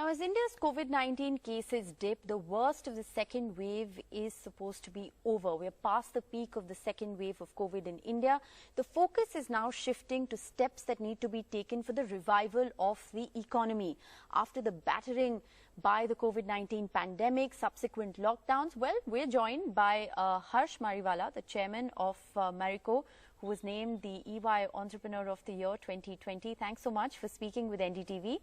as India's COVID-19 cases dip, the worst of the second wave is supposed to be over. We're past the peak of the second wave of COVID in India. The focus is now shifting to steps that need to be taken for the revival of the economy. After the battering by the COVID-19 pandemic, subsequent lockdowns, well, we're joined by C Mariwala, the chairman of Marico, who was named the EY Entrepreneur of the Year 2020. Thanks so much for speaking with NDTV.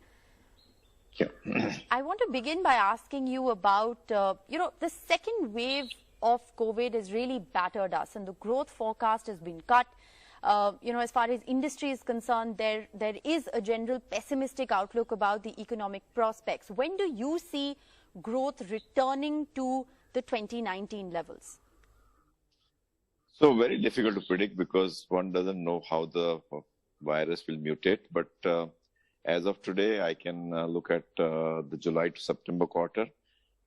Yeah. I want to begin by asking you about, the second wave of COVID has really battered us and the growth forecast has been cut. As far as industry is concerned, there is a general pessimistic outlook about the economic prospects. When do you see growth returning to the 2019 levels? So very difficult to predict because one doesn't know how the virus will mutate. But as of today, I can look at the July to September quarter.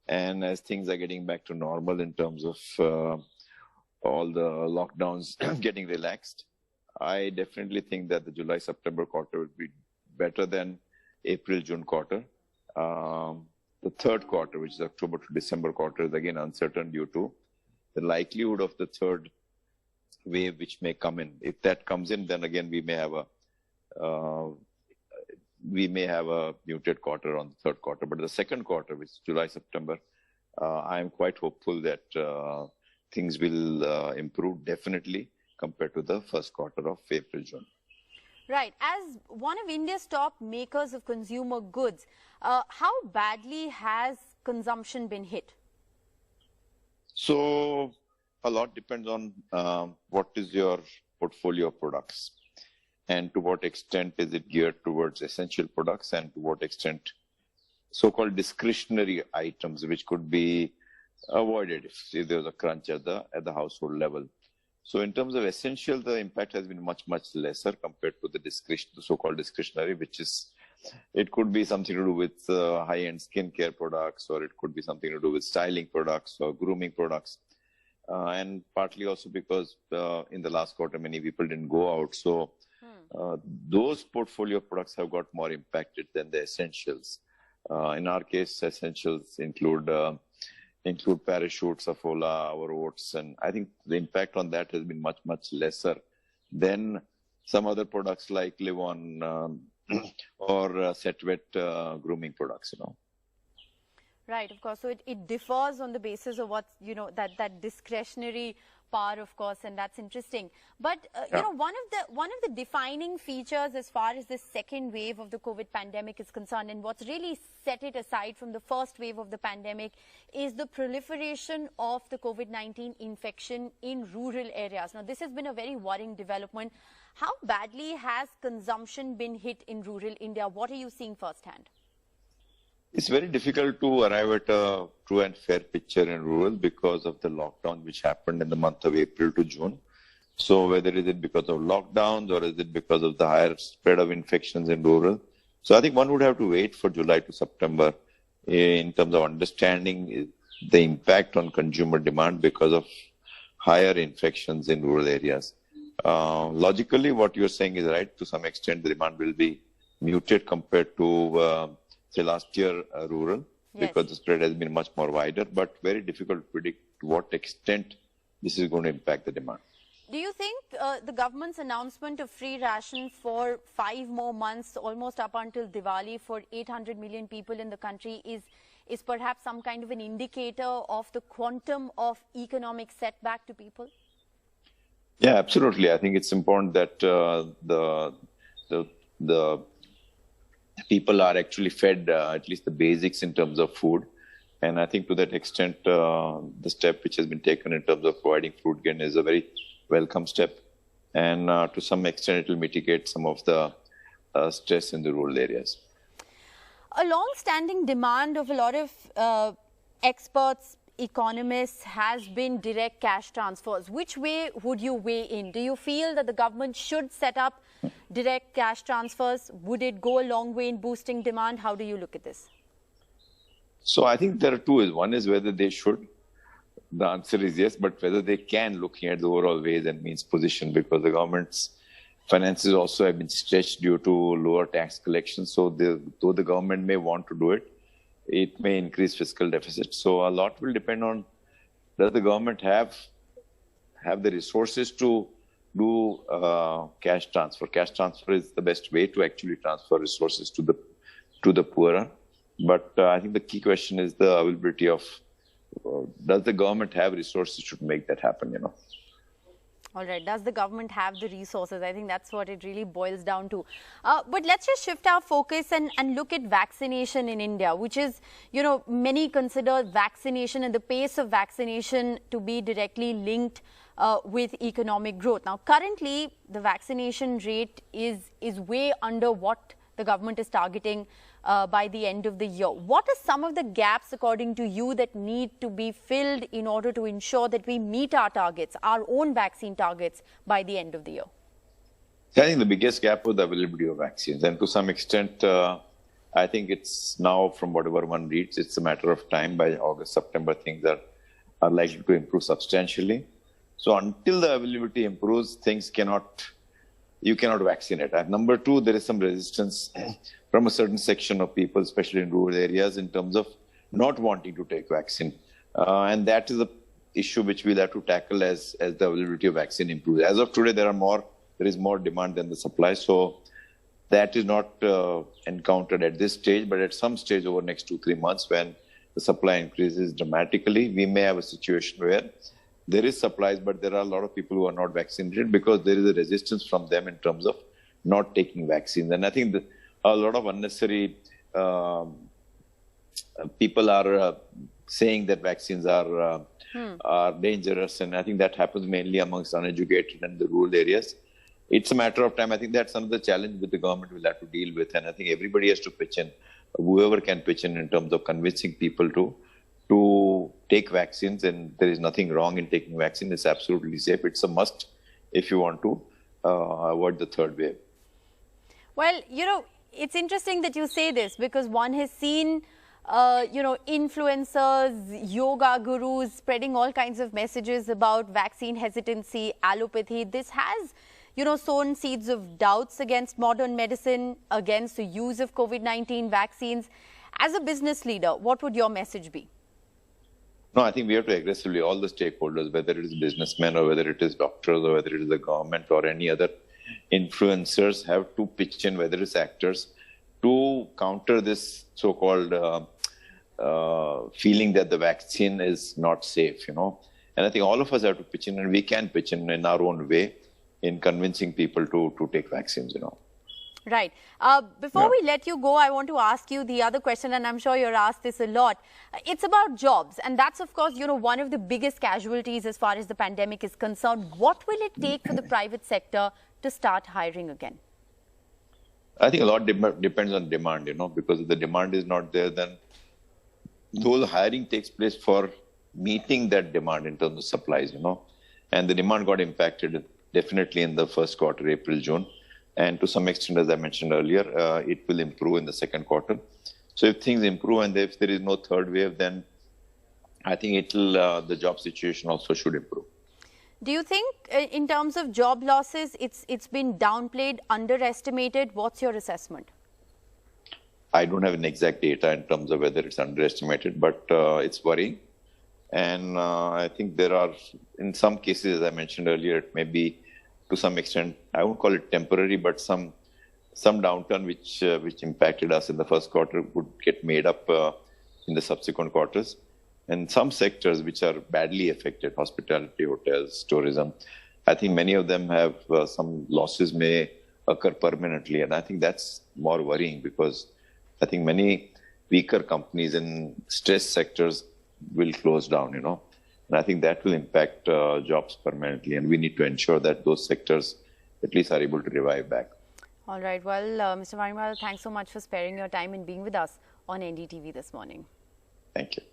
And as things are getting back to normal in terms of all the lockdowns getting relaxed, I definitely think that the July-September quarter will be better than April-June quarter. The third quarter, which is October to December quarter, is again uncertain due to the likelihood of the third wave which may come in. If that comes in, then again we may have a muted quarter on the third quarter. But the second quarter, which is July-September, I am quite hopeful that things will improve definitely compared to the first quarter of April-June. Right. As one of India's top makers of consumer goods, how badly has consumption been hit? So a lot depends on what is your portfolio of products and to what extent is it geared towards essential products and to what extent so-called discretionary items which could be avoided if there was a crunch at the household level. So in terms of essential, the impact has been much lesser compared to the so-called discretionary, which is, it could be something to do with high-end skincare products, or it could be something to do with styling products or grooming products. And partly also because in the last quarter, many people didn't go out. So those portfolio products have got more impacted than the essentials. In our case, essentials include parachutes, Afola, our oats, and I think the impact on that has been much lesser than some other products like Live-On or Set Wet grooming products, Right, of course. So it differs on the basis of what's, that discretionary part, of course, and that's interesting. But, one of the defining features as far as this second wave of the COVID pandemic is concerned, and what's really set it aside from the first wave of the pandemic, is the proliferation of the COVID-19 infection in rural areas. Now, this has been a very worrying development. How badly has consumption been hit in rural India? What are you seeing firsthand? It's very difficult to arrive at a true and fair picture in rural because of the lockdown which happened in the month of April to June. So whether is it because of lockdowns or is it because of the higher spread of infections in rural. So I think one would have to wait for July to September in terms of understanding the impact on consumer demand because of higher infections in rural areas. Logically, what you're saying is right. To some extent, the demand will be muted compared to say last year rural, yes, because the spread has been much more wider, but very difficult to predict to what extent this is going to impact the demand. Do you think the government's announcement of free ration for 5 more months, almost up until Diwali, for 800 million people in the country is perhaps some kind of an indicator of the quantum of economic setback to people? Yeah, absolutely. I think it's important that the people are actually fed at least the basics in terms of food. And I think to that extent, the step which has been taken in terms of providing food grain is a very welcome step. And to some extent, it will mitigate some of the stress in the rural areas. A long-standing demand of a lot of experts, economists, has been direct cash transfers. Which way would you weigh in? Do you feel that the government should set up direct cash transfers? Would it go a long way in boosting demand? How do you look at this? So I think there are two ways. One is whether they should. The answer is yes, but whether they can, looking at the overall ways and means position, because the government's finances also have been stretched due to lower tax collection. So though the government may want to do it, it may increase fiscal deficit. So a lot will depend on, does the government have the resources to do cash transfer. Cash transfer is the best way to actually transfer resources to the poorer. But I think the key question is the availability of, does the government have resources to make that happen, you know? All right. Does the government have the resources? I think that's what it really boils down to. But let's just shift our focus and look at vaccination in India, which is, you know, many consider vaccination and the pace of vaccination to be directly linked with economic growth. Now, currently, the vaccination rate is way under what the government is targeting by the end of the year. What are some of the gaps, according to you, that need to be filled in order to ensure that we meet our targets, our own vaccine targets, by the end of the year? I think the biggest gap was the availability of vaccines. And to some extent, I think it's now, from whatever one reads, it's a matter of time. By August, September, things are likely to improve substantially. So until the availability improves, you cannot vaccinate. And number two, there is some resistance from a certain section of people, especially in rural areas, in terms of not wanting to take vaccine. And that is a issue which we'll have to tackle as the availability of vaccine improves. As of today, there is more demand than the supply. So that is not encountered at this stage, but at some stage over the next 2-3 months, when the supply increases dramatically, we may have a situation where there is supplies, but there are a lot of people who are not vaccinated because there is a resistance from them in terms of not taking vaccines. And I think a lot of unnecessary people are saying that vaccines are dangerous. And I think that happens mainly amongst uneducated and the rural areas. It's a matter of time. I think that's another challenge that the government will have to deal with. And I think everybody has to pitch in, whoever can pitch in terms of convincing people to take vaccines. And there is nothing wrong in taking vaccine. It's absolutely safe. It's a must if you want to avoid the third wave. Well, you know, it's interesting that you say this, because one has seen, you know, influencers, yoga gurus spreading all kinds of messages about vaccine hesitancy, allopathy. This has, you know, sown seeds of doubts against modern medicine, against the use of COVID-19 vaccines. As a business leader, what would your message be? No, I think we have to aggressively, all the stakeholders, whether it is businessmen or whether it is doctors or whether it is the government or any other influencers, have to pitch in, whether it's actors, to counter this so-called feeling that the vaccine is not safe, you know. And I think all of us have to pitch in, and we can pitch in our own way in convincing people to take vaccines, you know. Right. Before we let you go, I want to ask you the other question, and I'm sure you're asked this a lot. It's about jobs. And that's, of course, you know, one of the biggest casualties as far as the pandemic is concerned. What will it take for the private sector to start hiring again? I think a lot depends on demand, you know, because if the demand is not there, then though the hiring takes place for meeting that demand in terms of supplies, you know, and the demand got impacted definitely in the first quarter, April, June. And to some extent, as I mentioned earlier, it will improve in the second quarter. So if things improve and if there is no third wave, then I think the job situation also should improve. Do you think in terms of job losses, it's been downplayed, underestimated? What's your assessment? I don't have an exact data in terms of whether it's underestimated, but it's worrying. And I think there are, in some cases, as I mentioned earlier, it may be to some extent, I won't call it temporary, but some downturn which impacted us in the first quarter would get made up in the subsequent quarters. And some sectors which are badly affected, hospitality, hotels, tourism, I think many of them have some losses may occur permanently. And I think that's more worrying, because I think many weaker companies in stress sectors will close down, you know. And I think that will impact jobs permanently. And we need to ensure that those sectors at least are able to revive back. All right. Well, Mr. Mariwala, thanks so much for sparing your time and being with us on NDTV this morning. Thank you.